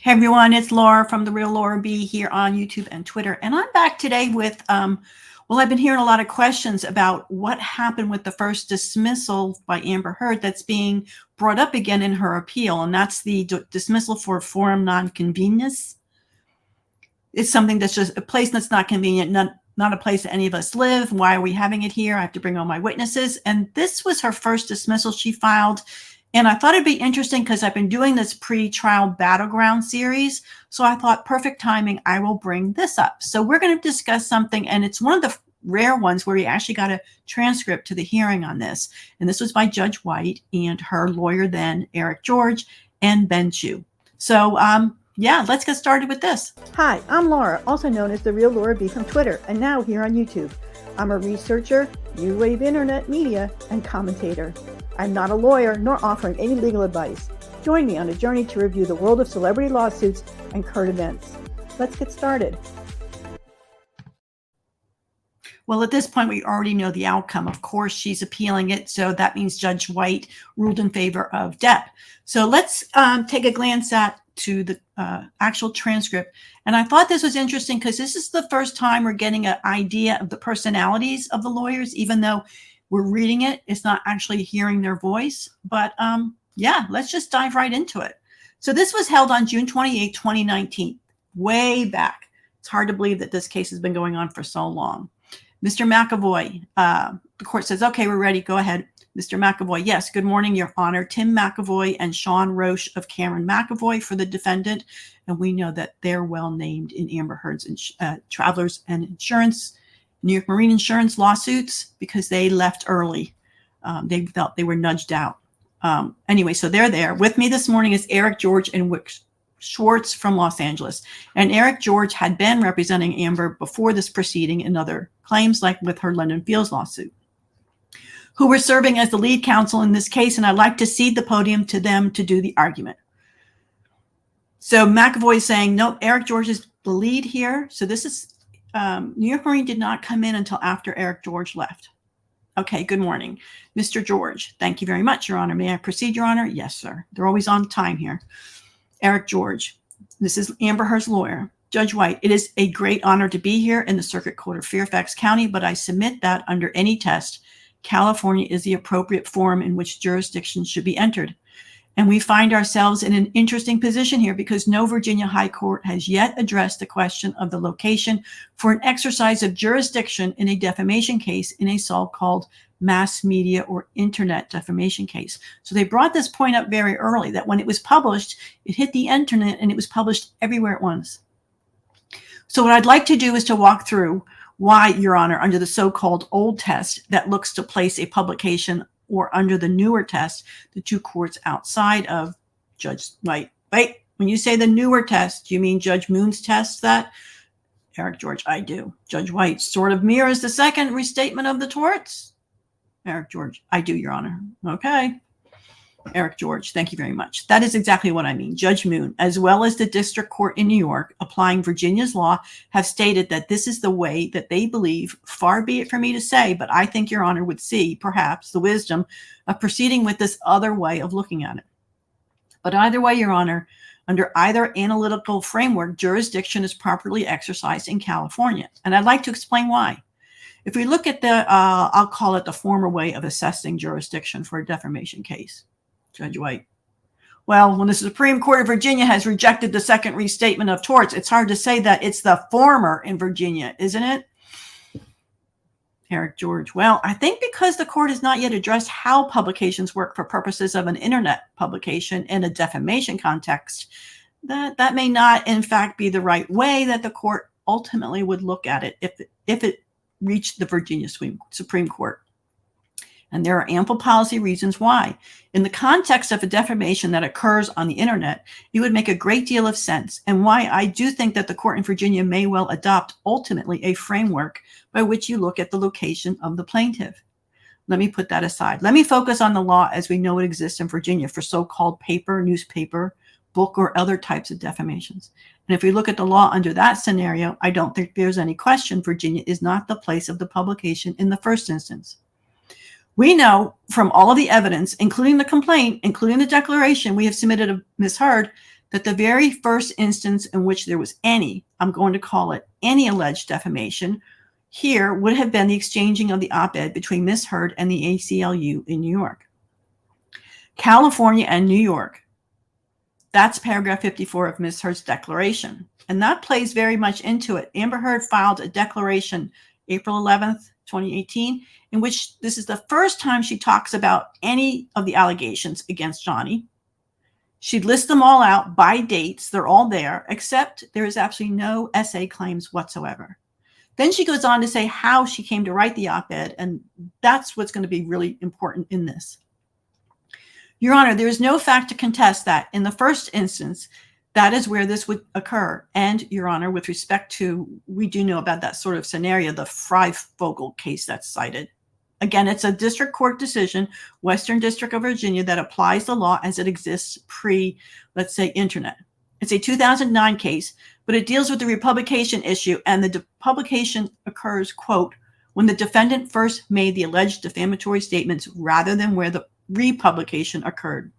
Hey everyone, it's Laura from TheRealLauraB here on YouTube and Twitter. And I'm back today with, well, I've been hearing a lot of questions about what happened with the first dismissal by Amber Heard that's being brought up again in her appeal. And that's the dismissal for forum non-convenience. It's something that's just a place that's not convenient, not a place that any of us live. Why are we having it here? I have to bring all my witnesses. And this was her first dismissal she filed. And I thought it'd be interesting because I've been doing this pre-trial battleground series. So I thought, perfect timing, I will bring this up. So we're going to discuss something, and it's one of the rare ones where we actually got a transcript to the hearing on this. And this was by Judge White and her lawyer then, Eric George, and Ben Chu. So yeah, let's get started with this. Hi, I'm Laura, also known as TheRealLauraB from Twitter, and now here on YouTube. I'm a researcher, new wave internet media, and commentator. I'm not a lawyer nor offering any legal advice. Join me on a journey to review the world of celebrity lawsuits and current events. Let's get started. Well, at this point, we already know the outcome. Of course, she's appealing it. So that means Judge White ruled in favor of Depp. So let's take a glance to the actual transcript. And I thought this was interesting because this is the first time we're getting an idea of the personalities of the lawyers, even though we're reading it. It's not actually hearing their voice. But yeah, let's just dive right into it. So this was held on June 28, 2019, way back. It's hard to believe that this case has been going on for so long. Mr. McAvoy, the court says, okay, we're ready. Go ahead. Mr. McAvoy, yes, good morning, Your Honor. Tim McAvoy and Sean Roche of Cameron McAvoy for the defendant. And we know that they're well named in Amber Heard's Travelers and Insurance, New York Marine Insurance lawsuits because they left early. They felt they were nudged out. Anyway, so they're there. With me this morning is Eric George and Wick Schwartz from Los Angeles. And Eric George had been representing Amber before this proceeding in other claims, like with her London Fields lawsuit, who were serving as the lead counsel in this case. And I'd like to cede the podium to them to do the argument. So McAvoy is saying, no, Eric George is the lead here. So this is, New York Marine did not come in until after Eric George left. Okay, good morning. Mr. George, thank you very much, Your Honor. May I proceed, Your Honor? Yes, sir. They're always on time here. Eric George, this is Amber Heard's lawyer. Judge White, it is a great honor to be here in the Circuit Court of Fairfax County, but I submit that under any test, California is the appropriate forum in which jurisdiction should be entered. And we find ourselves in an interesting position here because no Virginia High Court has yet addressed the question of the location for an exercise of jurisdiction in a defamation case in a so-called mass media or internet defamation case. So they brought this point up very early that when it was published, it hit the internet and it was published everywhere at once. So what I'd like to do is to walk through why, Your Honor, under the so-called old test that looks to place a publication or under the newer test, the two courts outside of Judge White. Wait, when you say the newer test, do you mean Judge Moon's test that? Eric George, I do. Judge White sort of mirrors the second restatement of the torts. Eric George, I do, Your Honor. Okay. Eric George, thank you very much. That is exactly what I mean. Judge Moon, as well as the district court in New York, applying Virginia's law, have stated that this is the way that they believe, far be it for me to say, but I think Your Honor would see, perhaps, the wisdom of proceeding with this other way of looking at it. But either way, Your Honor, under either analytical framework, jurisdiction is properly exercised in California. And I'd like to explain why. If we look at the, I'll call it the former way of assessing jurisdiction for a defamation case, Judge White. Well, when the Supreme Court of Virginia has rejected the second restatement of torts, it's hard to say that it's the former in Virginia, isn't it? Eric George, well, I think because the court has not yet addressed how publications work for purposes of an internet publication in a defamation context, that may not, in fact, be the right way that the court ultimately would look at it if it reached the Virginia Supreme Court. And there are ample policy reasons why. In the context of a defamation that occurs on the internet, it would make a great deal of sense, and why I do think that the court in Virginia may well adopt ultimately a framework by which you look at the location of the plaintiff. Let me put that aside. Let me focus on the law as we know it exists in Virginia for so-called paper, newspaper, book, or other types of defamations. And if we look at the law under that scenario, I don't think there's any question Virginia is not the place of the publication in the first instance. We know from all of the evidence, including the complaint, including the declaration we have submitted of Ms. Heard, that the very first instance in which there was any, I'm going to call it any alleged defamation, here would have been the exchanging of the op-ed between Ms. Heard and the ACLU in New York. California and New York. That's paragraph 54 of Ms. Heard's declaration. And that plays very much into it. Amber Heard filed a declaration April 11th, 2018, in which this is the first time she talks about any of the allegations against Johnny. She'd list them all out by dates. They're all there, except there is absolutely no SA claims whatsoever. Then she goes on to say how she came to write the op-ed, and that's what's going to be really important in this. Your Honor, there is no fact to contest that in the first instance, that is where this would occur. And Your Honor, with respect to, we do know about that sort of scenario, the Freifogel case that's cited. Again, it's a district court decision, Western District of Virginia, that applies the law as it exists pre, let's say, internet. It's a 2009 case, but it deals with the republication issue, and the publication occurs, quote, when the defendant first made the alleged defamatory statements rather than where the republication occurred.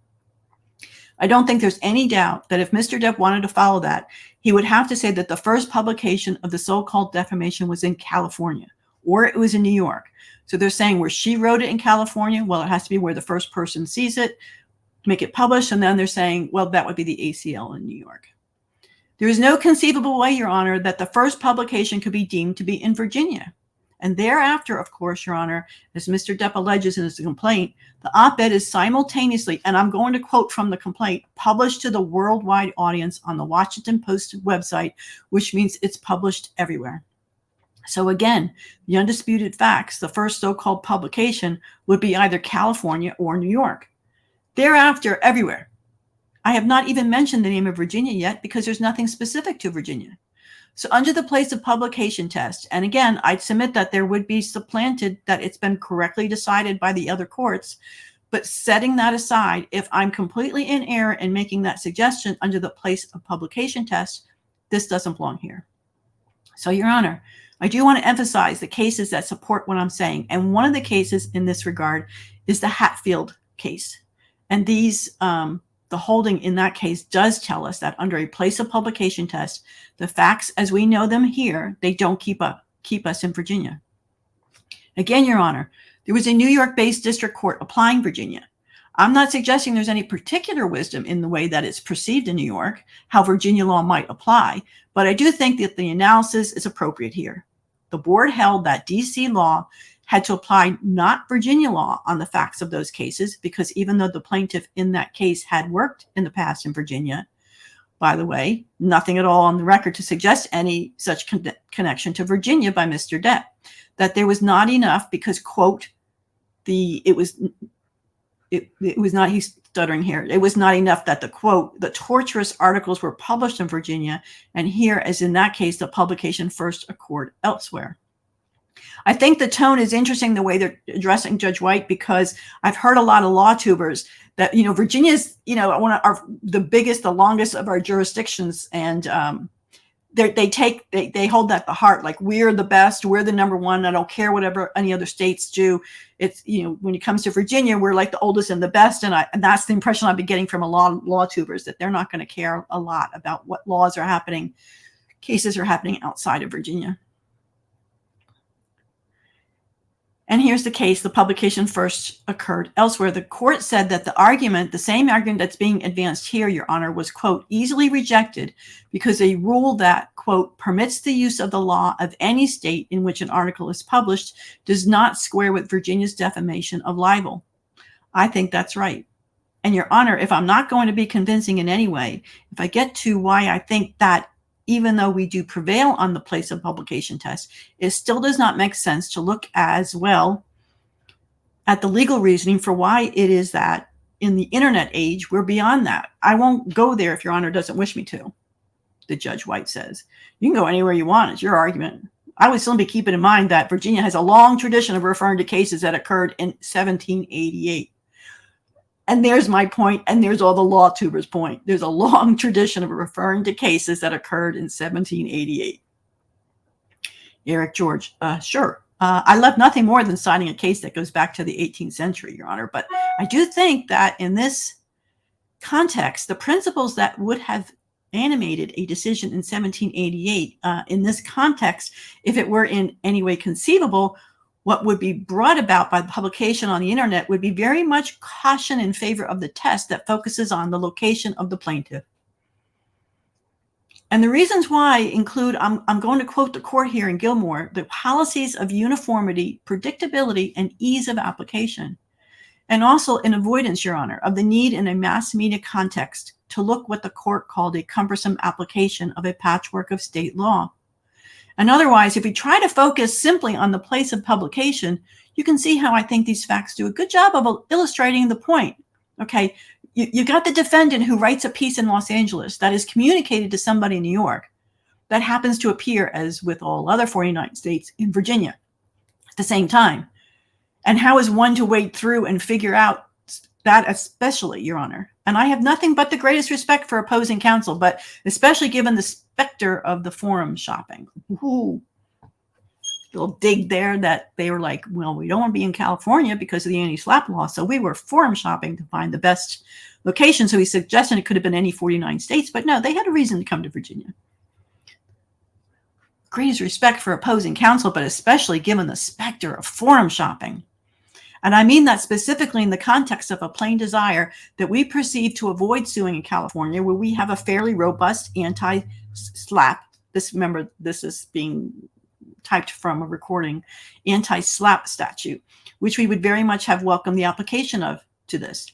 I don't think there's any doubt that if Mr. Depp wanted to follow that, he would have to say that the first publication of the so-called defamation was in California, or it was in New York. So they're saying where she wrote it in California, well, it has to be where the first person sees it, make it published, and then they're saying, well, that would be the ACL in New York. There is no conceivable way, Your Honor, that the first publication could be deemed to be in Virginia. And thereafter, of course, Your Honor, as Mr. Depp alleges in his complaint, the op-ed is simultaneously, and I'm going to quote from the complaint, published to the worldwide audience on the Washington Post website, which means it's published everywhere. So again, the undisputed facts, the first so-called publication would be either California or New York. Thereafter, everywhere. I have not even mentioned the name of Virginia yet because there's nothing specific to Virginia. So under the place of publication test, and again, I'd submit that there would be supplanted that it's been correctly decided by the other courts, but setting that aside, if I'm completely in error in making that suggestion under the place of publication test, this doesn't belong here. So Your Honor, I do want to emphasize the cases that support what I'm saying. And one of the cases in this regard is the Hatfield case. And these, the holding in that case does tell us that under a place of publication test, the facts as we know them here, they don't keep us in Virginia. Again, Your Honor, there was a New York-based district court applying Virginia. I'm not suggesting there's any particular wisdom in the way that it's perceived in New York, how Virginia law might apply, but I do think that the analysis is appropriate here. The board held that DC law had to apply not Virginia law on the facts of those cases, because even though the plaintiff in that case had worked in the past in Virginia, by the way, nothing at all on the record to suggest any such connection to Virginia by Mr. Depp, that there was not enough because, quote, it was not, he's stuttering here, it was not enough that the, quote, the torturous articles were published in Virginia, and here, as in that case, the publication first occurred elsewhere. I think the tone is interesting, the way they're addressing Judge White, because I've heard a lot of law tubers that, Virginia is, one of the biggest, the longest of our jurisdictions. And they hold that to heart. Like, we're the best, we're the number one. I don't care whatever any other states do. It's, when it comes to Virginia, we're like the oldest and the best. And that's the impression I've been getting from a lot of law tubers, that they're not going to care a lot about what laws are happening, cases are happening outside of Virginia. And here's the case. The publication first occurred elsewhere. The court said that the same argument that's being advanced here, Your Honor, was, quote, easily rejected because a rule that, quote, permits the use of the law of any state in which an article is published does not square with Virginia's definition of libel. I think that's right. And Your Honor, if I'm not going to be convincing in any way, if I get to why I think that even though we do prevail on the place of publication test, it still does not make sense to look as well at the legal reasoning for why it is that in the internet age, we're beyond that. I won't go there if Your Honor doesn't wish me to, the Judge White says. You can go anywhere you want. It's your argument. I would still be keeping in mind that Virginia has a long tradition of referring to cases that occurred in 1788. And there's my point, and there's all the law tubers' point. There's a long tradition of referring to cases that occurred in 1788. Eric George, sure. I love nothing more than citing a case that goes back to the 18th century, Your Honor. But I do think that in this context, the principles that would have animated a decision in 1788 in this context, if it were in any way conceivable, what would be brought about by the publication on the internet would be very much caution in favor of the test that focuses on the location of the plaintiff. And the reasons why include, I'm going to quote the court here in Gilmore, the policies of uniformity, predictability, and ease of application. And also an avoidance, Your Honor, of the need in a mass media context to look what the court called a cumbersome application of a patchwork of state law. And otherwise, if we try to focus simply on the place of publication, you can see how I think these facts do a good job of illustrating the point. Okay, you got the defendant who writes a piece in Los Angeles that is communicated to somebody in New York that happens to appear, as with all other 49 states, in Virginia at the same time. And how is one to wade through and figure out that, especially, Your Honor? And I have nothing but the greatest respect for opposing counsel, but especially given the specter of the forum shopping. Ooh, little dig there that they were like, well, we don't want to be in California because of the anti-SLAPP law. So we were forum shopping to find the best location. So he suggested it could have been any 49 states, but no, they had a reason to come to Virginia. Greatest respect for opposing counsel, but especially given the specter of forum shopping. And I mean that specifically in the context of a plain desire that we perceive to avoid suing in California, where we have a fairly robust anti-SLAPP. Remember, this is being typed from a recording, anti-SLAPP statute, which we would very much have welcomed the application of to this.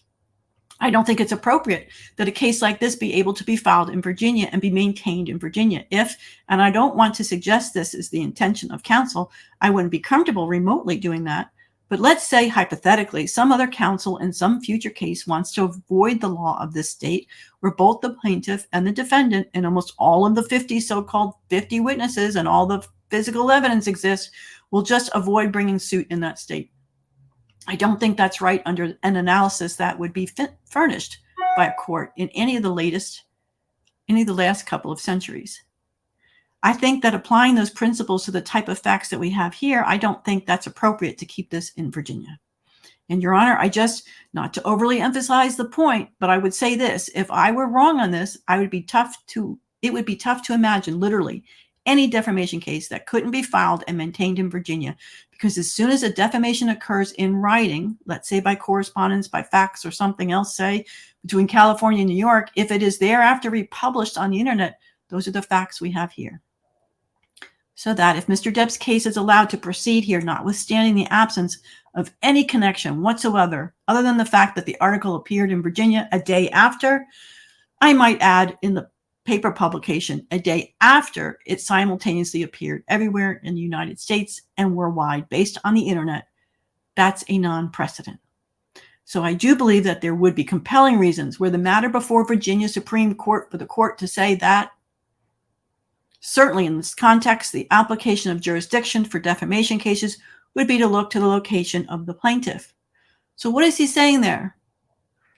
I don't think it's appropriate that a case like this be able to be filed in Virginia and be maintained in Virginia. If, and I don't want to suggest this is the intention of counsel, I wouldn't be comfortable remotely doing that. But let's say, hypothetically, some other counsel in some future case wants to avoid the law of this state where both the plaintiff and the defendant and almost all of the 50 so-called 50 witnesses and all the physical evidence exists will just avoid bringing suit in that state. I don't think that's right under an analysis that would be furnished by a court in any of the last couple of centuries. I think that applying those principles to the type of facts that we have here, I don't think that's appropriate to keep this in Virginia. And Your Honor, not to overly emphasize the point, but I would say this: if I were wrong on this, it would be tough to imagine literally any defamation case that couldn't be filed and maintained in Virginia, because as soon as a defamation occurs in writing, let's say by correspondence, by fax or something else, say between California and New York, if it is thereafter republished on the internet, those are the facts we have here. So that if Mr. Depp's case is allowed to proceed here, notwithstanding the absence of any connection whatsoever, other than the fact that the article appeared in Virginia a day after, I might add in the paper publication a day after it simultaneously appeared everywhere in the United States and worldwide based on the internet, that's a non-precedent. So I do believe that there would be compelling reasons where the matter before Virginia Supreme Court for the court to say that, certainly in this context, the application of jurisdiction for defamation cases would be to look to the location of the plaintiff. So what is he saying there?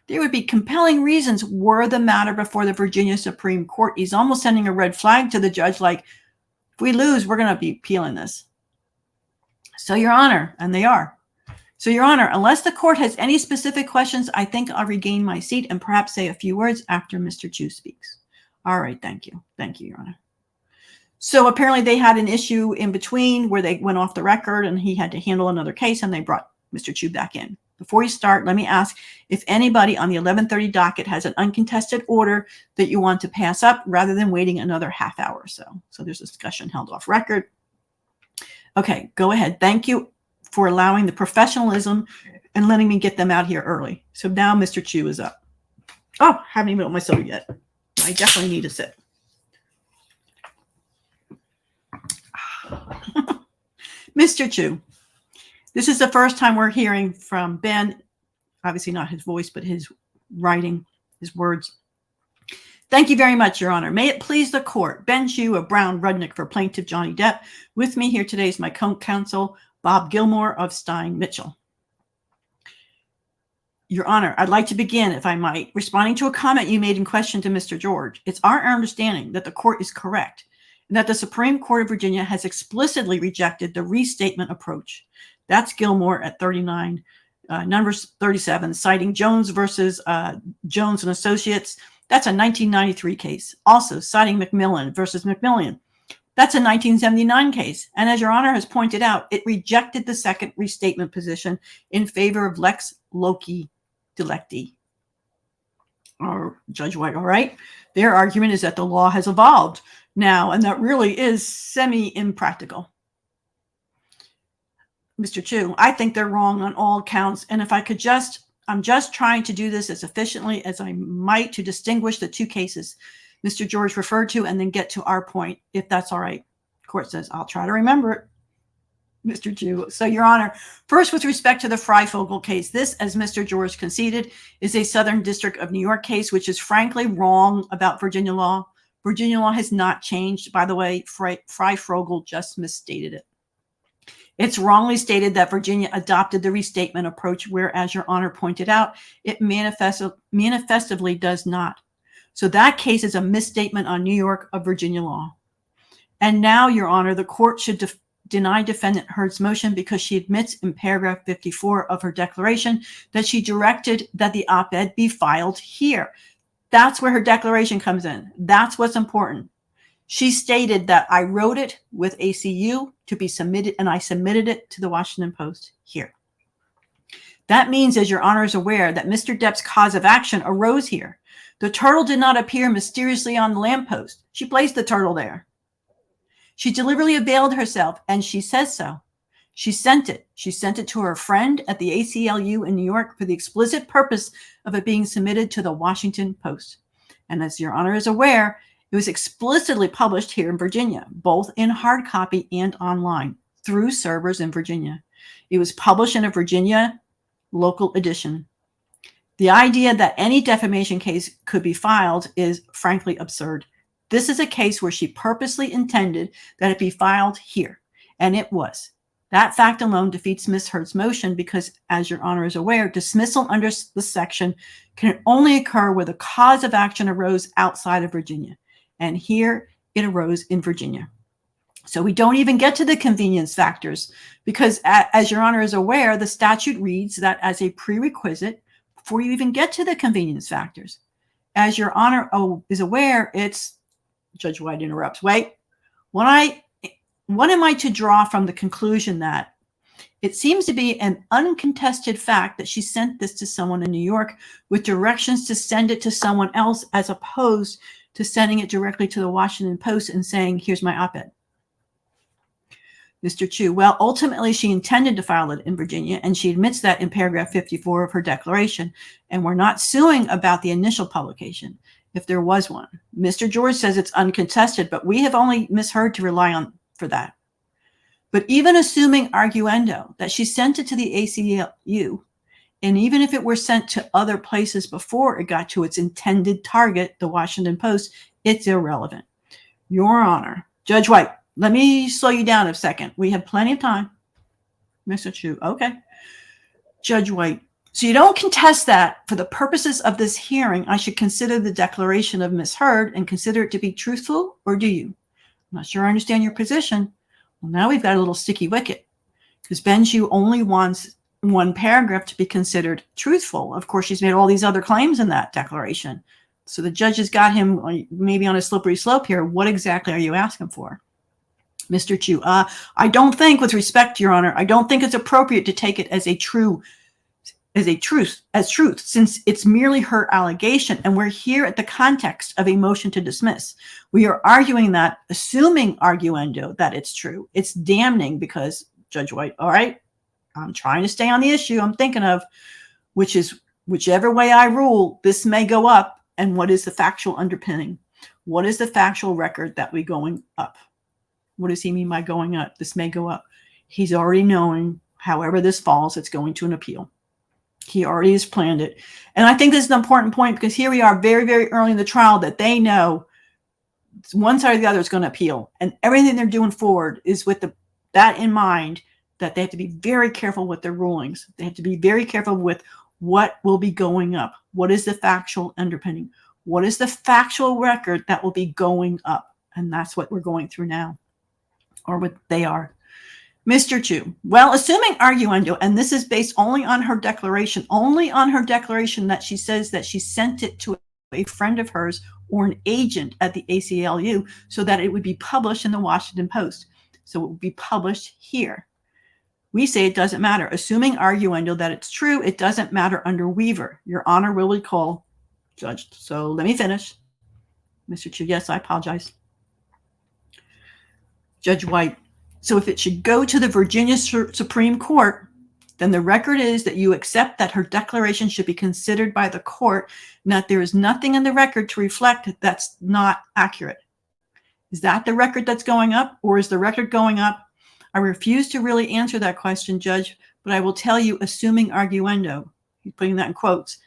There would be compelling reasons were the matter before the Virginia Supreme Court. He's almost sending a red flag to the judge, like, if we lose, we're going to be appealing this. So, Your Honor, and they are. So, Your Honor, unless the court has any specific questions, I think I'll regain my seat and perhaps say a few words after Mr. Chu speaks. All right, thank you. Thank you, Your Honor. So apparently they had an issue in between where they went off the record and he had to handle another case, and they brought Mr. Chu back in. Before you start, let me ask if anybody on the 11:30 docket has an uncontested order that you want to pass up rather than waiting another half hour or so. So there's a discussion held off record. Okay, go ahead. Thank you for allowing the professionalism and letting me get them out here early. So now Mr. Chu is up. Oh, haven't even opened my soda yet. I definitely need a sip. Mr. Chu, this is the first time we're hearing from Ben, obviously not his voice, but his writing, his words. Thank you very much, Your Honor. May it please the court, Ben Chu of Brown Rudnick for Plaintiff Johnny Depp. With me here today is my co-counsel, Bob Gilmore of Stein Mitchell. Your Honor, I'd like to begin, if I might, responding to a comment you made in question to Mr. George. It's our understanding that the court is correct and that the Supreme Court of Virginia has explicitly rejected the restatement approach. That's Gilmore at 39 number 37, citing Jones versus Jones and Associates. That's a 1993 case. Also citing McMillan versus McMillan. That's a 1979 case. And as Your Honor has pointed out, it rejected the second restatement position in favor of lex loci delicti. Or Judge White, all right? Their argument is that the law has evolved now, and that really is semi-impractical. Mr. Chu, I think they're wrong on all counts. And if I could I'm just trying to do this as efficiently as I might to distinguish the two cases Mr. George referred to and then get to our point, if that's all right. Court says, I'll try to remember it, Mr. Chu. So, Your Honor, first with respect to the Freifogel case, this, as Mr. George conceded, is a Southern District of New York case, which is frankly wrong about Virginia law. Virginia law has not changed. By the way, Freifogel just misstated it. It's wrongly stated that Virginia adopted the restatement approach, where, as Your Honor pointed out, it manifestively does not. So that case is a misstatement on New York of Virginia law. And now, Your Honor, the court should deny defendant Heard's motion because she admits in paragraph 54 of her declaration that she directed that the op-ed be filed here. That's where her declaration comes in. That's what's important. She stated that I wrote it with ACU to be submitted, and I submitted it to the Washington Post here. That means, as Your Honor is aware, that Mr. Depp's cause of action arose here. The turtle did not appear mysteriously on the lamppost. She placed the turtle there. She deliberately availed herself, and she says so. She sent it. She sent it to her friend at the ACLU in New York for the explicit purpose of it being submitted to the Washington Post. And as Your Honor is aware, it was explicitly published here in Virginia, both in hard copy and online, through servers in Virginia. It was published in a Virginia local edition. The idea that any defamation case could be filed is frankly absurd. This is a case where she purposely intended that it be filed here, and it was. That fact alone defeats Ms. Heard's motion because, as Your Honor is aware, dismissal under this section can only occur where the cause of action arose outside of Virginia. And here it arose in Virginia. So we don't even get to the convenience factors because, as Your Honor is aware, the statute reads that as a prerequisite before you even get to the convenience factors. As Your Honor is aware, it's, Judge White interrupts, wait, what am I to draw from the conclusion that it seems to be an uncontested fact that she sent this to someone in New York with directions to send it to someone else as opposed to sending it directly to the Washington Post and saying, here's my op-ed? Mr. Chu, well, ultimately she intended to file it in Virginia, and she admits that in paragraph 54 of her declaration, and we're not suing about the initial publication, if there was one. Mr. George says it's uncontested, but we have only misheard to rely on for that. But even assuming arguendo that she sent it to the ACLU, and even if it were sent to other places before it got to its intended target, the Washington Post, it's irrelevant. Your Honor, Judge White, let me slow you down a second. We have plenty of time. Mr. Chu, okay. Judge White, so you don't contest that for the purposes of this hearing, I should consider the declaration of Ms. Heard and consider it to be truthful, or do you? I'm not sure I understand your position. Well, now we've got a little sticky wicket because Benju only wants one paragraph to be considered truthful. Of course, she's made all these other claims in that declaration. So the judge has got him maybe on a slippery slope here. What exactly are you asking for? Mr. Chu, I don't think, with respect to Your Honor, I don't think it's appropriate to take it as truth, since it's merely her allegation, and we're here at the context of a motion to dismiss. We are arguing that, assuming arguendo, that it's true. It's damning because, Judge White, all right, I'm trying to stay on the issue I'm thinking of, which is whichever way I rule, this may go up, and what is the factual underpinning? What is the factual record that we going up? What does he mean by going up? This may go up. He's already knowing, however this falls, it's going to an appeal. He already has planned it. And I think this is an important point because here we are very, very early in the trial that they know one side or the other is going to appeal. And everything they're doing forward is with that in mind, that they have to be very careful with their rulings. They have to be very careful with what will be going up. What is the factual underpinning? What is the factual record that will be going up? And that's what we're going through now, or what they are. Mr. Chu, well, assuming arguendo, and this is based only on her declaration that she says that she sent it to a friend of hers or an agent at the ACLU so that it would be published in the Washington Post. So it would be published here. We say it doesn't matter. Assuming arguendo that it's true, it doesn't matter under Weaver. Your Honor will recall, Judge. So let me finish. Mr. Chu, yes, I apologize. Judge White, so if it should go to the Virginia Supreme Court, then the record is that you accept that her declaration should be considered by the court, and that there is nothing in the record to reflect that that's not accurate. Is that the record that's going up, or is the record going up? I refuse to really answer that question, Judge, but I will tell you, assuming arguendo, he's putting that in quotes,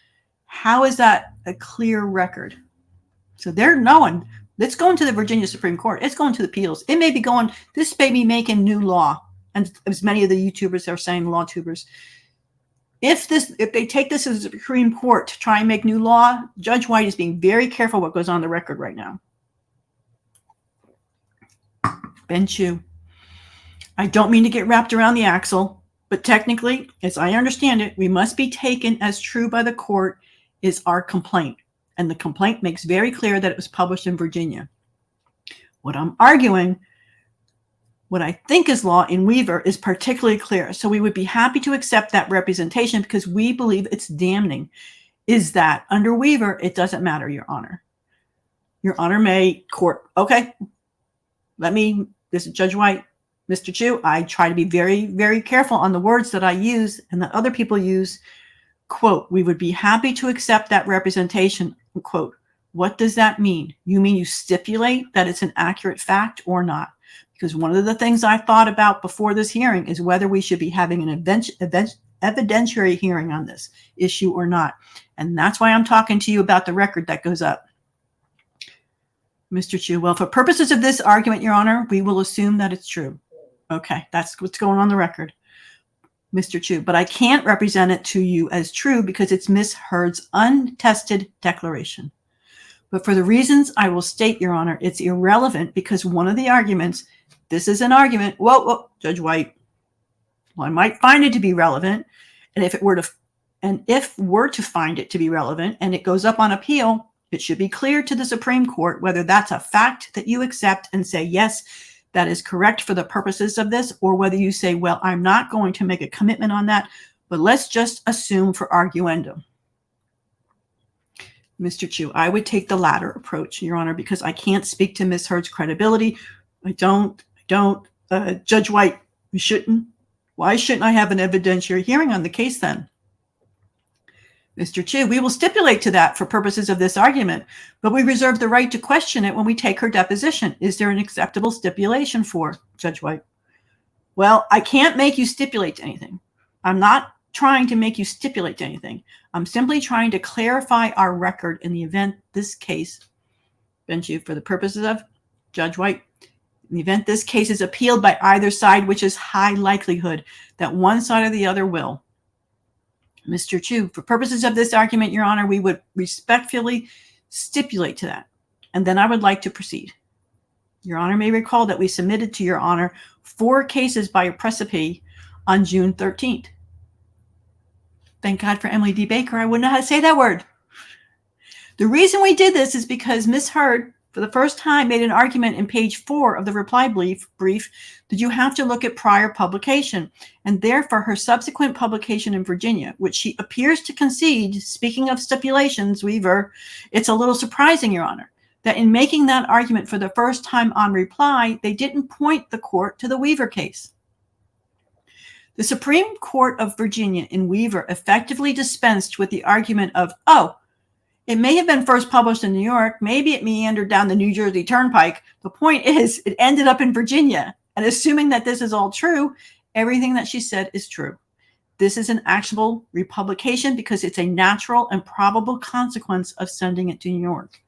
how is that a clear record? So they're knowing it's going to the Virginia Supreme Court. It's going to the appeals. It may be going, this may be making new law. And as many of the YouTubers are saying, law tubers, if they take this as the Supreme Court to try and make new law, Judge White is being very careful what goes on the record right now. Ben Chu, I don't mean to get wrapped around the axle, but technically, as I understand it, we must be taken as true by the court is our complaint. And the complaint makes very clear that it was published in Virginia. What I'm arguing, what I think is law in Weaver is particularly clear. So we would be happy to accept that representation because we believe it's damning. Is that under Weaver, it doesn't matter, Your Honor. Your Honor may court. Okay, this is Judge White. Mr. Chu, I try to be very, very careful on the words that I use and that other people use. Quote, we would be happy to accept that representation. Quote, what does that mean? You mean you stipulate that it's an accurate fact or not? Because one of the things I thought about before this hearing is whether we should be having an evidentiary hearing on this issue or not. And that's why I'm talking to you about the record that goes up. Mr. Chu, well, for purposes of this argument, Your Honor, we will assume that it's true. Okay, that's what's going on the record. Mr. Chu, but I can't represent it to you as true because it's Ms. Heard's untested declaration. But for the reasons I will state, Your Honor, it's irrelevant because one of the arguments, this is an argument, whoa, Judge White, well, I might find it to be relevant, and if we're to find it to be relevant and it goes up on appeal, it should be clear to the Supreme Court whether that's a fact that you accept and say, yes, that is correct for the purposes of this, or whether you say, well, I'm not going to make a commitment on that, but let's just assume for arguendo. Mr. Chu, I would take the latter approach, Your Honor, because I can't speak to Ms. Heard's credibility. I don't. Judge White, we shouldn't. Why shouldn't I have an evidentiary hearing on the case then? Mr. Chu, we will stipulate to that for purposes of this argument, but we reserve the right to question it when we take her deposition. Is there an acceptable stipulation for Judge White? Well, I can't make you stipulate to anything. I'm not trying to make you stipulate to anything. I'm simply trying to clarify our record in the event this case, Ben Chu, for the purposes of Judge White, in the event this case is appealed by either side, which is high likelihood that one side or the other will. Mr. Chu, for purposes of this argument, Your Honor, we would respectfully stipulate to that. And then I would like to proceed. Your Honor may recall that we submitted to Your Honor 4 cases by a precipice on June 13th. Thank God for Emily D. Baker. I wouldn't know how to say that word. The reason we did this is because Ms. Heard, for the first time, made an argument in page 4 of the reply brief that you have to look at prior publication, and therefore her subsequent publication in Virginia, which she appears to concede, speaking of stipulations, Weaver, it's a little surprising, Your Honor, that in making that argument for the first time on reply, they didn't point the court to the Weaver case. The Supreme Court of Virginia in Weaver effectively dispensed with the argument of, oh, it may have been first published in New York. Maybe it meandered down the New Jersey Turnpike. The point is, it ended up in Virginia. And assuming that this is all true, everything that she said is true. This is an actionable republication because it's a natural and probable consequence of sending it to New York.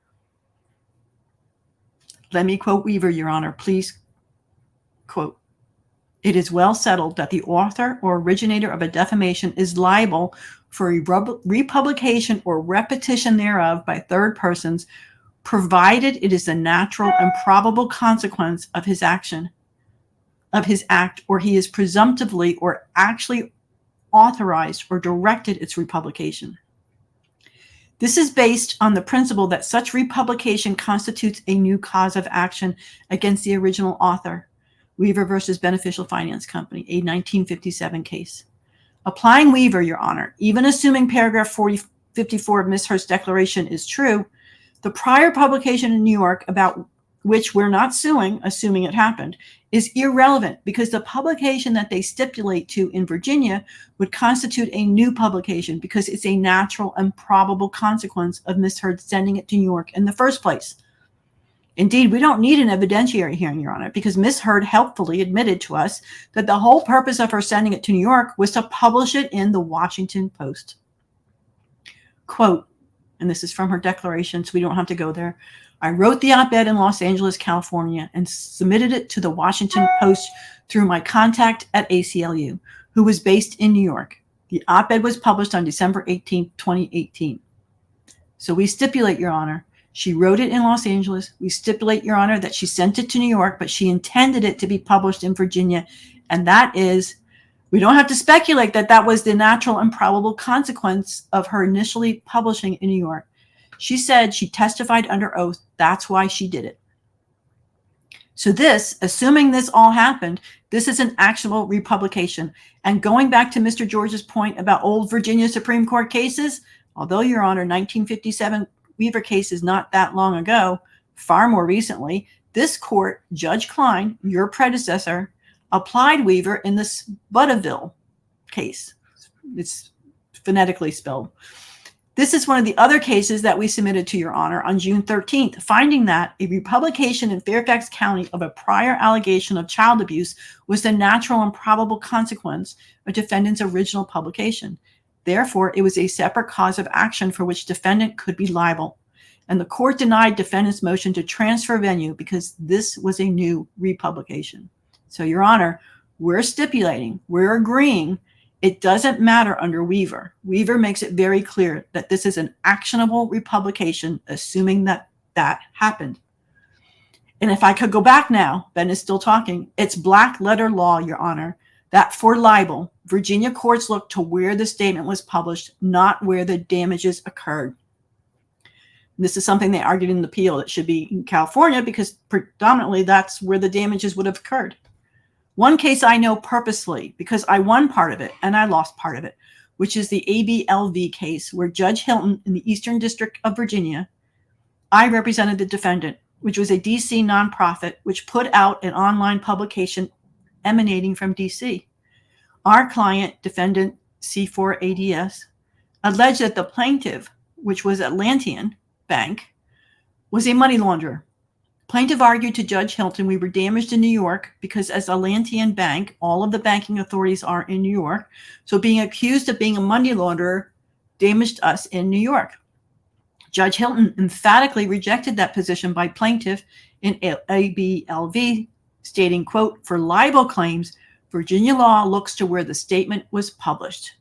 Let me quote Weaver, Your Honor. Please quote. It is well settled that the author or originator of a defamation is liable for a republication or repetition thereof by third persons, provided it is a natural and probable consequence of his action. of his act, or he is presumptively or actually authorized or directed its republication. This is based on the principle that such republication constitutes a new cause of action against the original author, Weaver versus Beneficial Finance Company, a 1957 case. Applying Weaver, Your Honor, even assuming paragraph 54 of Ms. Heard's declaration is true, the prior publication in New York about which we're not suing, assuming it happened, is irrelevant because the publication that they stipulate to in Virginia would constitute a new publication because it's a natural and probable consequence of Ms. Heard sending it to New York in the first place. Indeed, we don't need an evidentiary hearing, Your Honor, because Ms. Heard helpfully admitted to us that the whole purpose of her sending it to New York was to publish it in the Washington Post. Quote, and this is from her declaration, so we don't have to go there. I wrote the op-ed in Los Angeles, California, and submitted it to the Washington Post through my contact at ACLU, who was based in New York. The op-ed was published on December 18, 2018. So we stipulate, Your Honor, she wrote it in Los Angeles. We stipulate, Your Honor, that she sent it to New York, but she intended it to be published in Virginia. And that is, we don't have to speculate that that was the natural and probable consequence of her initially publishing in New York. She said she testified under oath. That's why she did it. So this, assuming this all happened, this is an actionable republication. And going back to Mr. George's point about old Virginia Supreme Court cases, although, Your Honor, 1957 Weaver case is not that long ago, far more recently, this court, Judge Klein, your predecessor, applied Weaver in the Spudaville case. It's phonetically spelled. This is one of the other cases that we submitted to Your Honor on June 13th, finding that a republication in Fairfax County of a prior allegation of child abuse was the natural and probable consequence of defendant's original publication. Therefore, it was a separate cause of action for which defendant could be liable. And the court denied defendant's motion to transfer venue because this was a new republication. So, Your Honor, we're stipulating, we're agreeing, it doesn't matter under Weaver. Weaver makes it very clear that this is an actionable republication, assuming that that happened. And if I could go back now, Ben is still talking, it's black letter law, Your Honor, that for libel, Virginia courts look to where the statement was published, not where the damages occurred. And this is something they argued in the appeal. It should be in California because predominantly that's where the damages would have occurred. One case I know purposely because I won part of it and I lost part of it, which is the ABLV case where Judge Hilton in the Eastern District of Virginia, I represented the defendant, which was a DC nonprofit, which put out an online publication emanating from DC. Our client, defendant C4ADS, alleged that the plaintiff, which was Atlantean Bank, was a money launderer. Plaintiff argued to Judge Hilton we were damaged in New York because as Atlantean Bank, all of the banking authorities are in New York. So being accused of being a money launderer damaged us in New York. Judge Hilton emphatically rejected that position by plaintiff in ABLV, stating, quote, for libel claims, Virginia law looks to where the statement was published.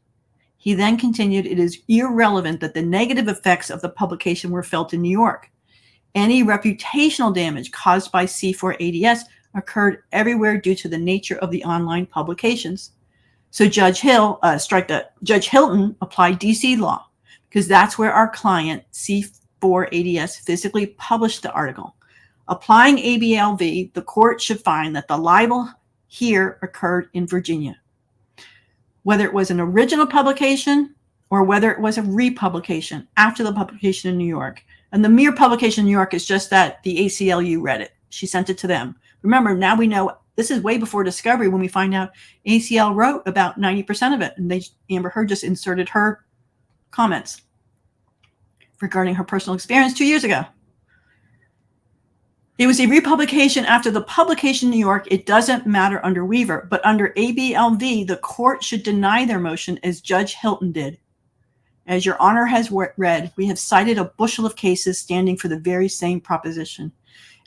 He then continued, it is irrelevant that the negative effects of the publication were felt in New York. Any reputational damage caused by C4ADS occurred everywhere due to the nature of the online publications. So Judge Hilton applied DC law because that's where our client C4ADS physically published the article. Applying ABLV, the court should find that the libel here occurred in Virginia. Whether it was an original publication or whether it was a republication after the publication in New York. And the mere publication in New York is just that the ACLU read it. She sent it to them. Remember, now we know this is way before discovery when we find out ACL wrote about 90% of it. And Amber Heard just inserted her comments regarding her personal experience 2 years ago. It was a republication after the publication in New York. It doesn't matter under Weaver, but under ABLV, the court should deny their motion as Judge Hilton did. As Your Honor has read, we have cited a bushel of cases standing for the very same proposition.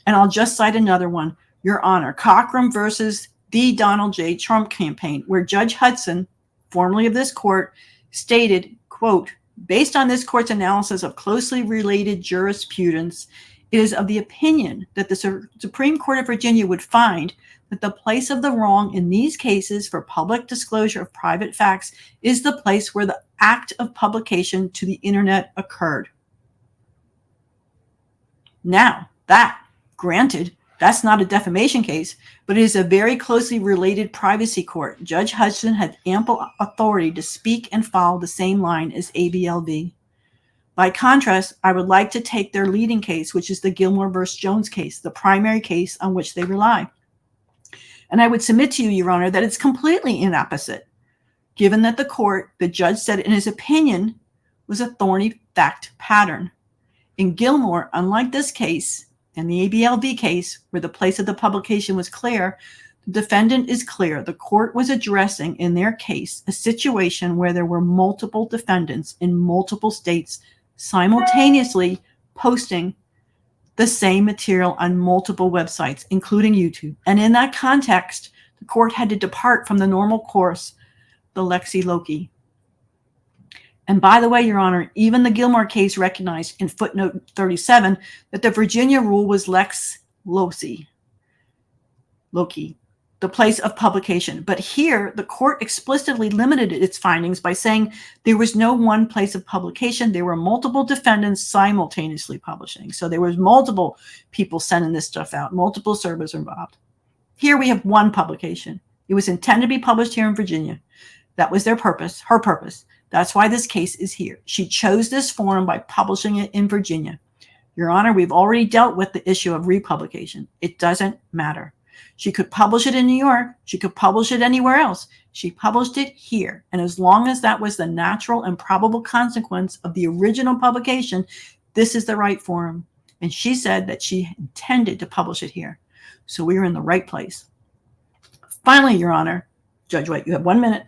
And I'll just cite another one, Your Honor, Cochran versus the Donald J. Trump campaign, where Judge Hudson, formerly of this court, stated, quote, based on this court's analysis of closely related jurisprudence, It is of the opinion that the Supreme Court of Virginia would find that the place of the wrong in these cases for public disclosure of private facts is the place where the act of publication to the internet occurred. Now, granted, that's not a defamation case, but it is a very closely related privacy court. Judge Hudson had ample authority to speak and follow the same line as ABLV. By contrast, I would like to take their leading case, which is the Gilmore versus Jones case, the primary case on which they rely. And I would submit to you, Your Honor, that it's completely inopposite, given that the judge said in his opinion was a thorny fact pattern. In Gilmore, unlike this case and the ABLV case, where the place of the publication was clear, the defendant is clear. The court was addressing in their case a situation where there were multiple defendants in multiple states simultaneously posting the same material on multiple websites, including YouTube. And in that context, the court had to depart from the normal course, the lexi loci. And by the way, Your Honor, even the Gilmore case recognized in footnote 37 that the Virginia rule was lex loci, the place of publication. But here, the court explicitly limited its findings by saying there was no one place of publication. There were multiple defendants simultaneously publishing. So there was multiple people sending this stuff out, multiple servers involved. Here we have one publication. It was intended to be published here in Virginia. That was their purpose, her purpose. That's why this case is here. She chose this forum by publishing it in Virginia. Your Honor, we've already dealt with the issue of republication. It doesn't matter. She could publish it in New York. She could publish it anywhere else. She published it here. And as long as that was the natural and probable consequence of the original publication, this is the right forum. And she said that she intended to publish it here. So we were in the right place. Finally, Your Honor, Judge White, you have 1 minute.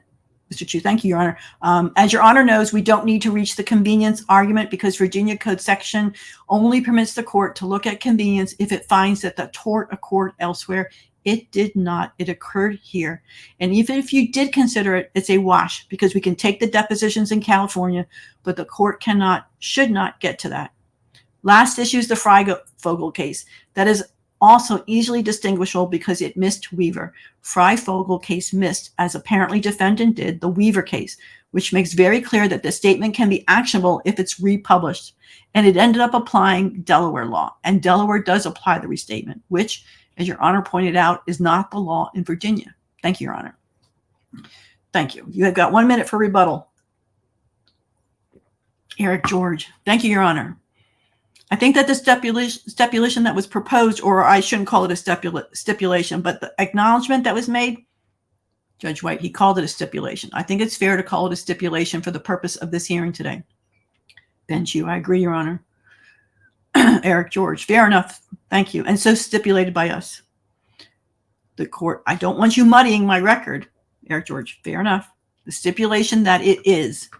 Mr. Chu, thank you, Your Honor. As Your Honor knows, we don't need to reach the convenience argument because Virginia Code section only permits the court to look at convenience if it finds that the tort occurred elsewhere. It did not. It occurred here. And even if you did consider it, it's a wash because we can take the depositions in California, but the court should not get to that. Last issue is the Freifogel case. That is also easily distinguishable because it missed Weaver. Freifogel case missed, as apparently defendant did, the Weaver case, which makes very clear that the statement can be actionable if it's republished. And it ended up applying Delaware law. And Delaware does apply the restatement, which, as Your Honor pointed out, is not the law in Virginia. Thank you, Your Honor. Thank you. You have got 1 minute for rebuttal. Eric George. Thank you, Your Honor. I think that the stipulation that was proposed, or I shouldn't call it a stipulation, but the acknowledgement that was made, Judge White, he called it a stipulation. I think it's fair to call it a stipulation for the purpose of this hearing today. Ben Chu, I agree, Your Honor. Eric George, fair enough. Thank you. And so stipulated by us. The court, I don't want you muddying my record. Eric George, fair enough. The stipulation that it is.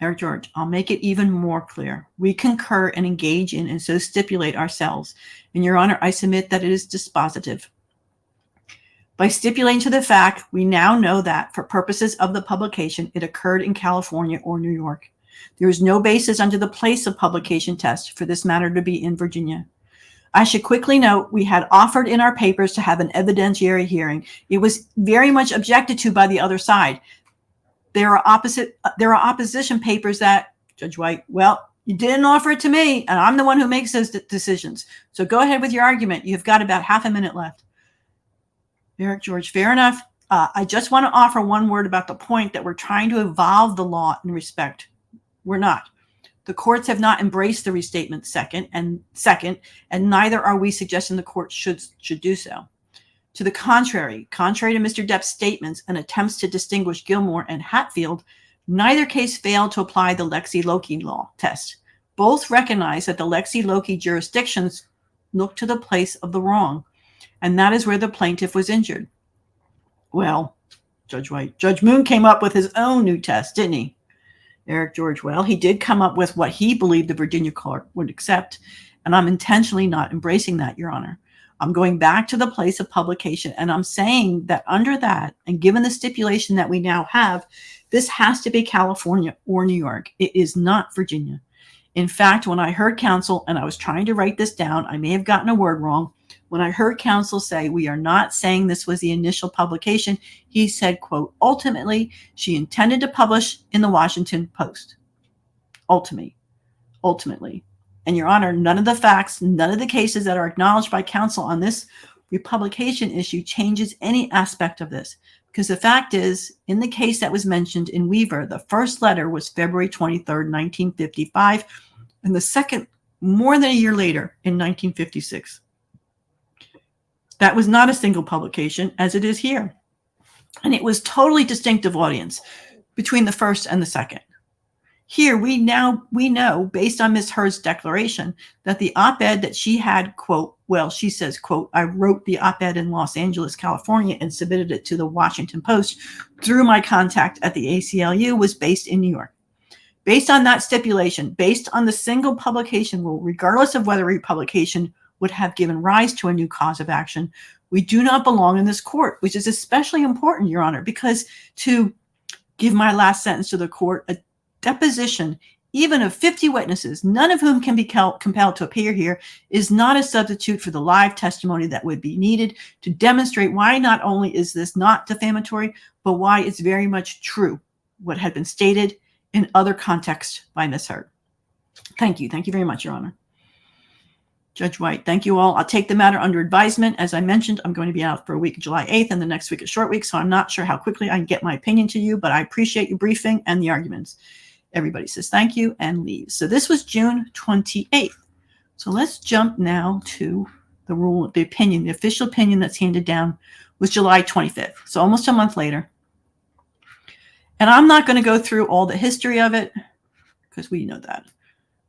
Eric George, I'll make it even more clear. We concur and engage in and so stipulate ourselves. And Your Honor, I submit that it is dispositive. By stipulating to the fact, we now know that for purposes of the publication, it occurred in California or New York. There is no basis under the place of publication test for this matter to be in Virginia. I should quickly note we had offered in our papers to have an evidentiary hearing. It was very much objected to by the other side. There are opposition papers that, Judge White, well, you didn't offer it to me, and I'm the one who makes those decisions. So go ahead with your argument. You've got about half a minute left. Eric George, fair enough. I just want to offer one word about the point that we're trying to evolve the law in respect. We're not. The courts have not embraced the restatement second, and neither are we suggesting the court should do so. To the contrary to Mr. Depp's statements and attempts to distinguish Gilmore and Hatfield, neither case failed to apply the lexi loci law test. Both recognize that the lexi loci jurisdictions look to the place of the wrong, and that is where the plaintiff was injured. Well, Judge White, Judge Moon came up with his own new test, didn't he? Eric George, well, he did come up with what he believed the Virginia court would accept, and I'm intentionally not embracing that, Your Honor. I'm going back to the place of publication, and I'm saying that under that, and given the stipulation that we now have, this has to be California or New York. It is not Virginia. In fact, when I heard counsel, and I was trying to write this down, I may have gotten a word wrong. When I heard counsel say, we are not saying this was the initial publication, he said, quote, ultimately, she intended to publish in the Washington Post. Ultimately. And Your Honor, none of the facts, none of the cases that are acknowledged by counsel on this republication issue changes any aspect of this. Because the fact is, in the case that was mentioned in Weaver, the first letter was February 23rd, 1955, and the second more than a year later in 1956. That was not a single publication, as it is here. And it was totally distinctive audience between the first and the second. Here, we know, based on Ms. Heard's declaration, that the op-ed that she had, quote, well, she says, quote, I wrote the op-ed in Los Angeles, California, and submitted it to the Washington Post through my contact at the ACLU, was based in New York. Based on that stipulation, based on the single publication rule, regardless of whether republication would have given rise to a new cause of action, we do not belong in this court, which is especially important, Your Honor, because to give my last sentence to the court, a deposition, even of 50 witnesses, none of whom can be compelled to appear here, is not a substitute for the live testimony that would be needed to demonstrate why not only is this not defamatory, but why it's very much true, what had been stated in other contexts by Ms. Heard. Thank you. Thank you very much, Your Honor. Judge White, thank you all. I'll take the matter under advisement. As I mentioned, I'm going to be out for a week, July 8th, and the next week a short week, so I'm not sure how quickly I can get my opinion to you, but I appreciate your briefing and the arguments. Everybody says thank you and leaves. So this was June 28th. So let's jump now to the rule, the opinion, the official opinion that's handed down was July 25th. So almost a month later. And I'm not going to go through all the history of it because we know that.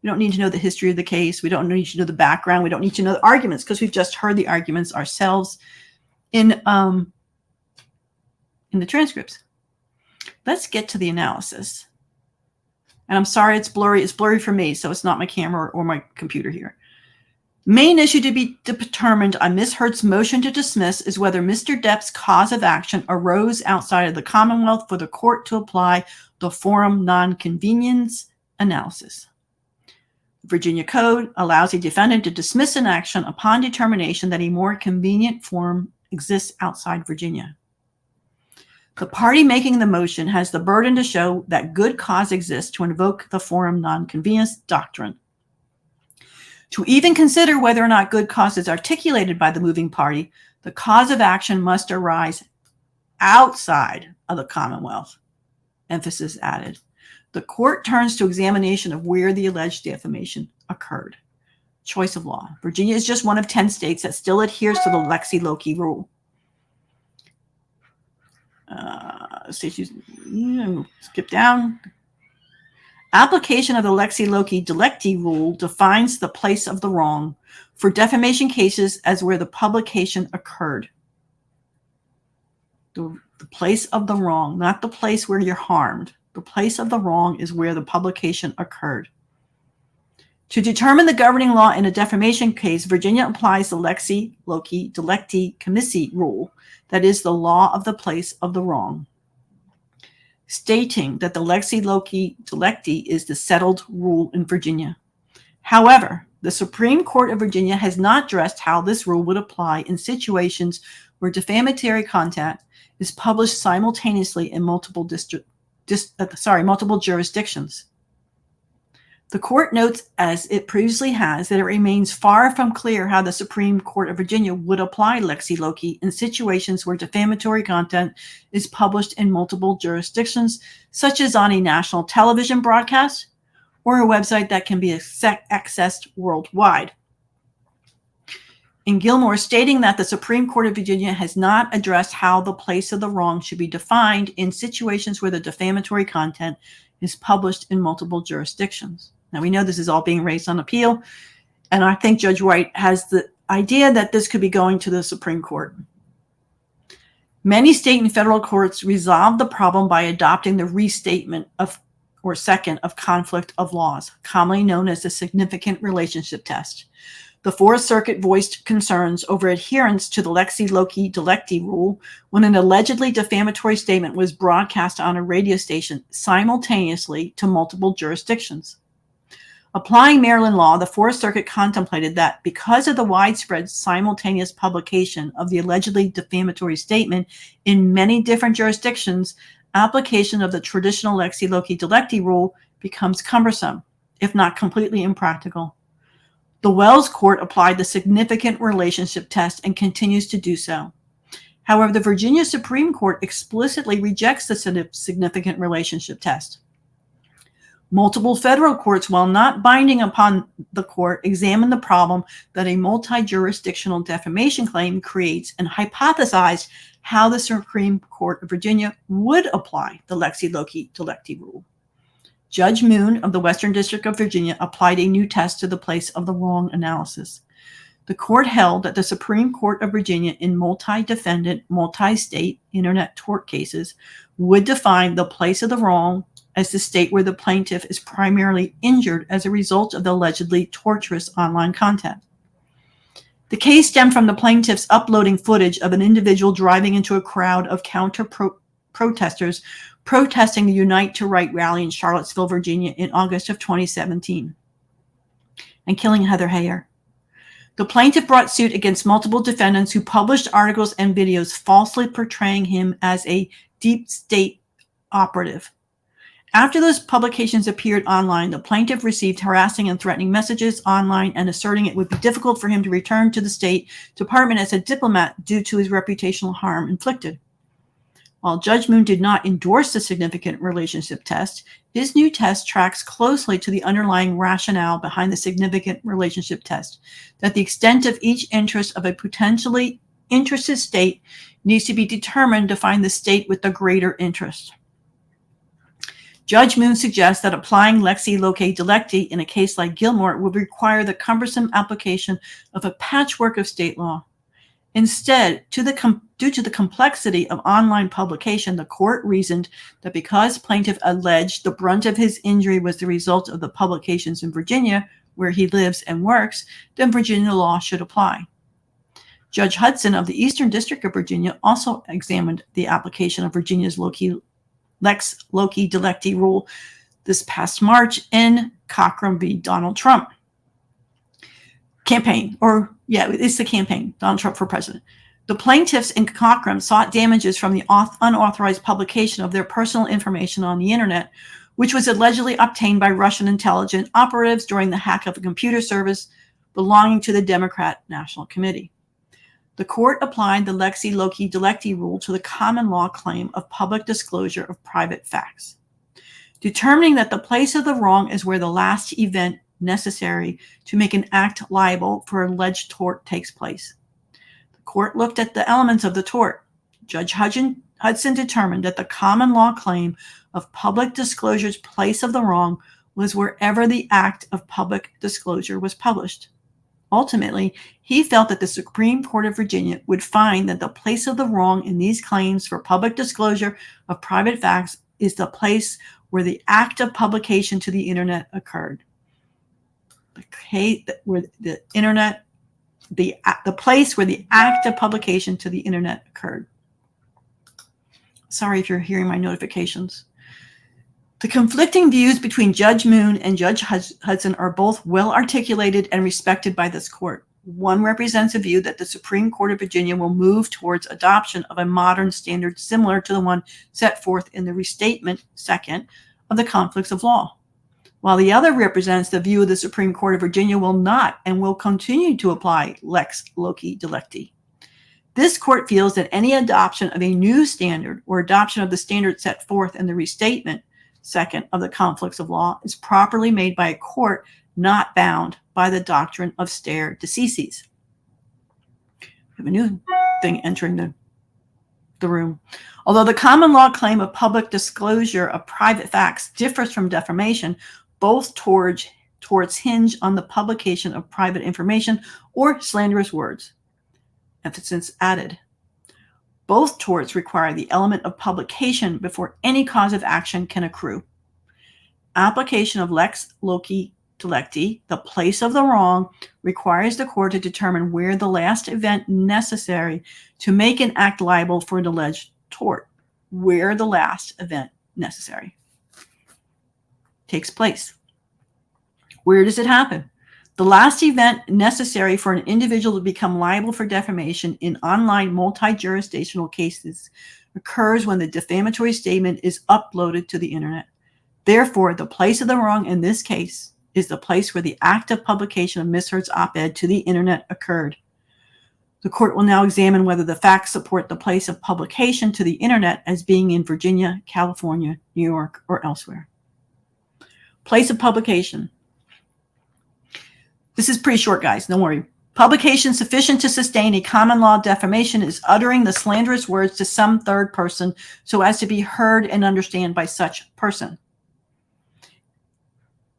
We don't need to know the history of the case. We don't need to know the background. We don't need to know the arguments because we've just heard the arguments ourselves in the transcripts. Let's get to the analysis. And I'm sorry it's blurry. It's blurry for me, so it's not my camera or my computer here. Main issue to be determined on Ms. Heard's motion to dismiss is whether Mr. Depp's cause of action arose outside of the Commonwealth for the court to apply the forum non-conveniens analysis. The Virginia Code allows a defendant to dismiss an action upon determination that a more convenient forum exists outside Virginia. The party making the motion has the burden to show that good cause exists to invoke the forum non-conveniens doctrine. To even consider whether or not good cause is articulated by the moving party, the cause of action must arise outside of the Commonwealth. Emphasis added. The court turns to examination of where the alleged defamation occurred. Choice of law. Virginia is just one of 10 states that still adheres to the lexi loci rule. Skip down. Application of the lexi loci delecti rule defines the place of the wrong for defamation cases as where the publication occurred. The place of the wrong, not the place where you're harmed. The place of the wrong is where the publication occurred. To determine the governing law in a defamation case, Virginia applies the lexi loci delecti commissi rule, that is the law of the place of the wrong, stating that the lexi loci delecti is the settled rule in Virginia. However, the Supreme Court of Virginia has not addressed how this rule would apply in situations where defamatory content is published simultaneously in multiple jurisdictions. The court notes, as it previously has, that it remains far from clear how the Supreme Court of Virginia would apply lexi loci in situations where defamatory content is published in multiple jurisdictions, such as on a national television broadcast or a website that can be accessed worldwide. In Gilmore, stating that the Supreme Court of Virginia has not addressed how the place of the wrong should be defined in situations where the defamatory content is published in multiple jurisdictions. Now, we know this is all being raised on appeal, and I think Judge White has the idea that this could be going to the Supreme Court. Many state and federal courts resolve the problem by adopting the restatement of conflict of laws, commonly known as the significant relationship test. The Fourth Circuit voiced concerns over adherence to the lexi loci delecti rule when an allegedly defamatory statement was broadcast on a radio station simultaneously to multiple jurisdictions. Applying Maryland law, the Fourth Circuit contemplated that because of the widespread simultaneous publication of the allegedly defamatory statement in many different jurisdictions, application of the traditional lexi loci delecti rule becomes cumbersome, if not completely impractical. The Wells Court applied the significant relationship test and continues to do so. However, the Virginia Supreme Court explicitly rejects the significant relationship test. Multiple federal courts, while not binding upon the court, examined the problem that a multi-jurisdictional defamation claim creates and hypothesized how the Supreme Court of Virginia would apply the lexi loci delecti rule. Judge Moon of the Western District of Virginia applied a new test to the place of the wrong analysis. The court held that the Supreme Court of Virginia in multi-defendant, multi-state internet tort cases would define the place of the wrong as the state where the plaintiff is primarily injured as a result of the allegedly torturous online content. The case stemmed from the plaintiff's uploading footage of an individual driving into a crowd of counter-protesters protesting the Unite to Right rally in Charlottesville, Virginia in August of 2017, and killing Heather Heyer. The plaintiff brought suit against multiple defendants who published articles and videos falsely portraying him as a deep state operative. After those publications appeared online, the plaintiff received harassing and threatening messages online and asserting it would be difficult for him to return to the State Department as a diplomat due to his reputational harm inflicted. While Judge Moon did not endorse the significant relationship test, his new test tracks closely to the underlying rationale behind the significant relationship test, that the extent of each interest of a potentially interested state needs to be determined to find the state with the greater interest. Judge Moon suggests that applying lexi loci delecti in a case like Gilmore would require the cumbersome application of a patchwork of state law. Instead, due to the complexity of online publication, the court reasoned that because plaintiff alleged the brunt of his injury was the result of the publications in Virginia, where he lives and works, then Virginia law should apply. Judge Hudson of the Eastern District of Virginia also examined the application of Virginia's lex loci delecti rule this past March in Cochran v. Donald Trump campaign, it's the campaign, Donald Trump for president. The plaintiffs in Cochran sought damages from the unauthorized publication of their personal information on the internet, which was allegedly obtained by Russian intelligence operatives during the hack of a computer service belonging to the Democrat National Committee. The court applied the lexi loci delecti rule to the common law claim of public disclosure of private facts, determining that the place of the wrong is where the last event necessary to make an act liable for alleged tort takes place. The court looked at the elements of the tort. Judge Hudson determined that the common law claim of public disclosure's place of the wrong was wherever the act of public disclosure was published. Ultimately, he felt that the Supreme Court of Virginia would find that the place of the wrong in these claims for public disclosure of private facts is the place where the act of publication to the internet occurred. The place where the act of publication to the internet occurred. Sorry if you're hearing my notifications. The conflicting views between Judge Moon and Judge Hudson are both well articulated and respected by this court. One represents a view that the Supreme Court of Virginia will move towards adoption of a modern standard similar to the one set forth in the restatement second of the Conflicts of Law, while the other represents the view of the Supreme Court of Virginia will not and will continue to apply lex loci delecti. This court feels that any adoption of a new standard or adoption of the standard set forth in the restatement second of the Conflicts of Law is properly made by a court not bound by the doctrine of stare decisis. We have a new thing entering the room. Although the common law claim of public disclosure of private facts differs from defamation, both torts hinge on the publication of private information or slanderous words. Emphasis added. Both torts require the element of publication before any cause of action can accrue. Application of lex loci delecti, the place of the wrong, requires the court to determine where the last event necessary to make an act liable for an alleged tort, where the last event necessary takes place. Where does it happen? The last event necessary for an individual to become liable for defamation in online multi-jurisdictional cases occurs when the defamatory statement is uploaded to the internet. Therefore, the place of the wrong in this case is the place where the act of publication of Ms. Heard's op-ed to the internet occurred. The court will now examine whether the facts support the place of publication to the internet as being in Virginia, California, New York, or elsewhere. Place of publication. This is pretty short, guys. Don't worry. Publication sufficient to sustain a common law defamation is uttering the slanderous words to some third person so as to be heard and understood by such person.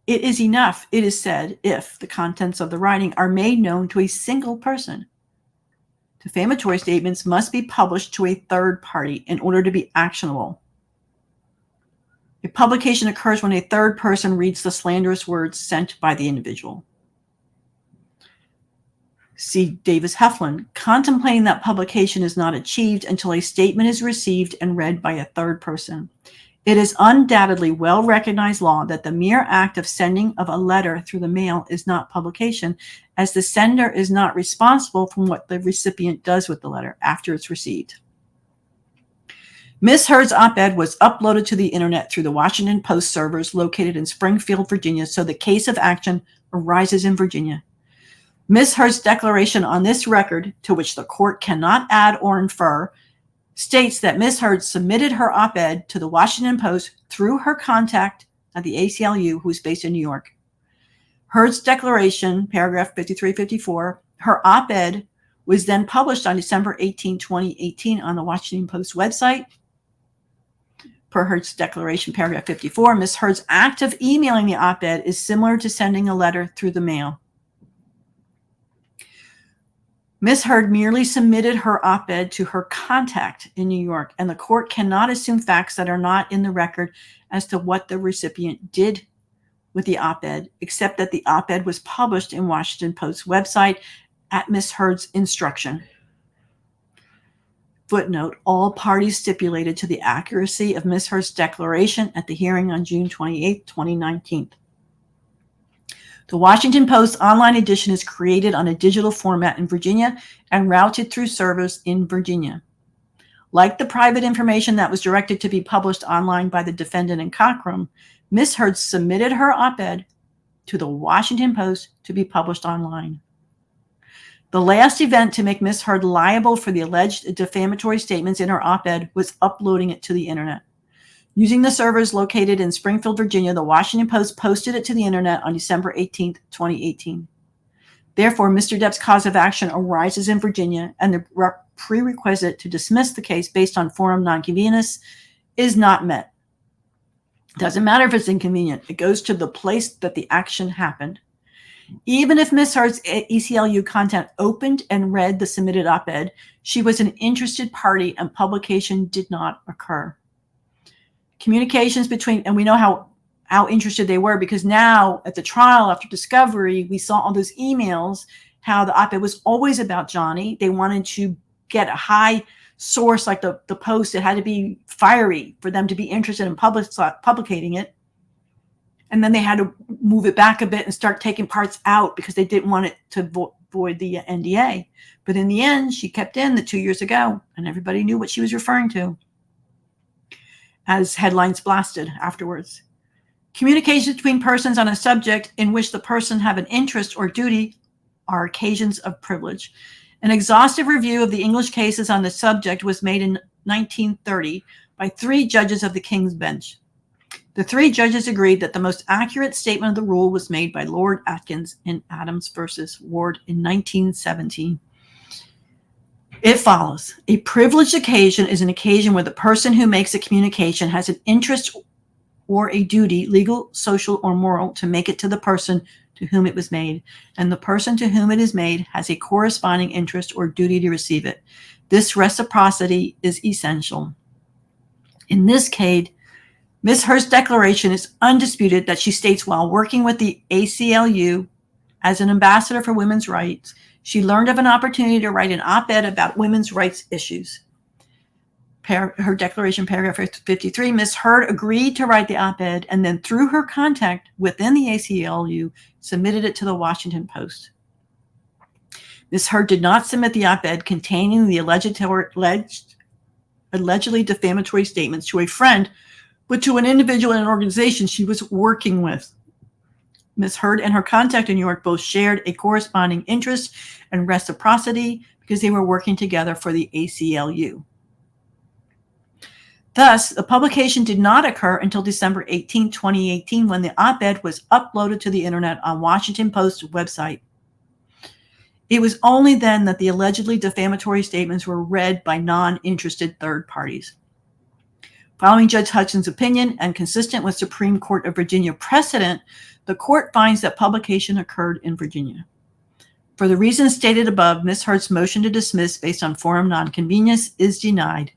It is enough, it is said, if the contents of the writing are made known to a single person. Defamatory statements must be published to a third party in order to be actionable. A publication occurs when a third person reads the slanderous words sent by the individual. See Davis Heflin. Contemplating that publication is not achieved until a statement is received and read by a third person. It is undoubtedly well-recognized law that the mere act of sending of a letter through the mail is not publication, as the sender is not responsible for what the recipient does with the letter after it's received. Ms. Heard's op-ed was uploaded to the internet through the Washington Post servers located in Springfield, Virginia, so the case of action arises in Virginia. Ms. Heard's declaration on this record, to which the court cannot add or infer, states that Ms. Heard submitted her op-ed to the Washington Post through her contact at the ACLU, who is based in New York. Heard's declaration, paragraph 5354, her op-ed was then published on December 18, 2018 on the Washington Post website. Per Heard's declaration, paragraph 54, Ms. Heard's act of emailing the op-ed is similar to sending a letter through the mail. Ms. Heard merely submitted her op-ed to her contact in New York, and the court cannot assume facts that are not in the record as to what the recipient did with the op-ed, except that the op-ed was published in Washington Post website at Ms. Heard's instruction. Footnote, all parties stipulated to the accuracy of Ms. Heard's declaration at the hearing on June 28, 2019. The Washington Post online edition is created on a digital format in Virginia and routed through servers in Virginia. Like the private information that was directed to be published online by the defendant in Cockrum, Ms. Heard submitted her op-ed to the Washington Post to be published online. The last event to make Ms. Heard liable for the alleged defamatory statements in her op-ed was uploading it to the internet. Using the servers located in Springfield, Virginia, the Washington Post posted it to the internet on December 18, 2018. Therefore, Mr. Depp's cause of action arises in Virginia, and the prerequisite to dismiss the case based on forum non-conveniens is not met. It doesn't matter if it's inconvenient. It goes to the place that the action happened. Even if Ms. Heard's ACLU content opened and read the submitted op-ed, she was an interested party and publication did not occur. Communications between, and we know how interested they were because now at the trial after discovery, we saw all those emails, how the op-ed was always about Johnny. They wanted to get a high source like the Post. It had to be fiery for them to be interested in publicating it. And then they had to move it back a bit and start taking parts out because they didn't want it to void the NDA. But in the end, she kept in the 2 years ago, and everybody knew what she was referring to, as headlines blasted afterwards. Communications between persons on a subject in which the person have an interest or duty are occasions of privilege. An exhaustive review of the English cases on the subject was made in 1930 by 3 judges of the King's Bench. The 3 judges agreed that the most accurate statement of the rule was made by Lord Atkins in Adams versus Ward in 1917. It follows. A privileged occasion is an occasion where the person who makes a communication has an interest or a duty, legal, social, or moral, to make it to the person to whom it was made, and the person to whom it is made has a corresponding interest or duty to receive it. This reciprocity is essential. In this case, Ms. Heard's declaration is undisputed that she states while working with the ACLU as an ambassador for women's rights, she learned of an opportunity to write an op-ed about women's rights issues. her declaration, paragraph 53, Ms. Heard agreed to write the op-ed and then through her contact within the ACLU, submitted it to the Washington Post. Ms. Heard did not submit the op-ed containing the allegedly defamatory statements to a friend, but to an individual in an organization she was working with. Ms. Heard and her contact in New York both shared a corresponding interest and reciprocity because they were working together for the ACLU. Thus, the publication did not occur until December 18, 2018, when the op-ed was uploaded to the internet on Washington Post's website. It was only then that the allegedly defamatory statements were read by non-interested third parties. Following Judge Hudson's opinion and consistent with Supreme Court of Virginia precedent, the court finds that publication occurred in Virginia. For the reasons stated above, Ms. Heard's motion to dismiss based on forum nonconvenience is denied.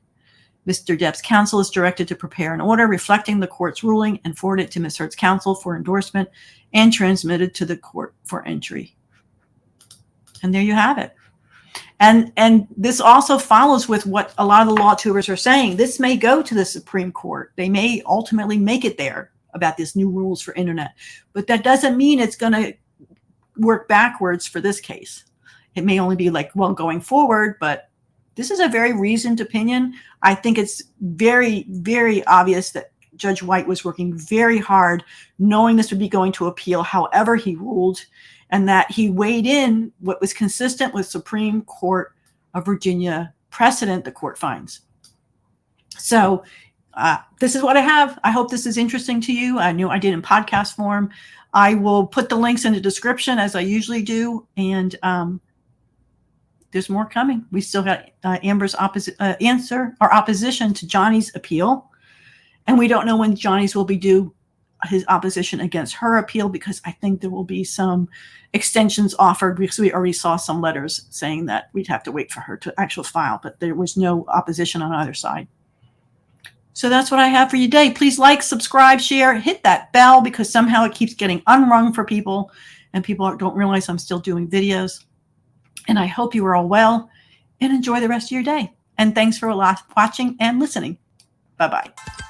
Mr. Depp's counsel is directed to prepare an order reflecting the court's ruling and forward it to Ms. Heard's counsel for endorsement and transmitted to the court for entry. And there you have it. And this also follows with what a lot of the law tubers are saying. This may go to the Supreme Court. They may ultimately make it there about this new rules for internet. But that doesn't mean it's going to work backwards for this case. It may only be like, well, going forward, but this is a very reasoned opinion. I think it's very, very obvious that Judge White was working very hard, knowing this would be going to appeal however he ruled, and that he weighed in what was consistent with Supreme Court of Virginia precedent the court finds. So this is what I have. I hope this is interesting to you. I knew I did in podcast form. I will put the links in the description as I usually do. And there's more coming. We still got Amber's opposition to Johnny's appeal. And we don't know when Johnny's will be due his opposition against her appeal, because I think there will be some extensions offered, because we already saw some letters saying that we'd have to wait for her to actually file, but there was no opposition on either side. So that's what I have for you today. Please like, subscribe, share, hit that bell, because somehow it keeps getting unrung for people and people don't realize I'm still doing videos. And I hope you are all well and enjoy the rest of your day. And thanks for watching and listening. Bye-bye.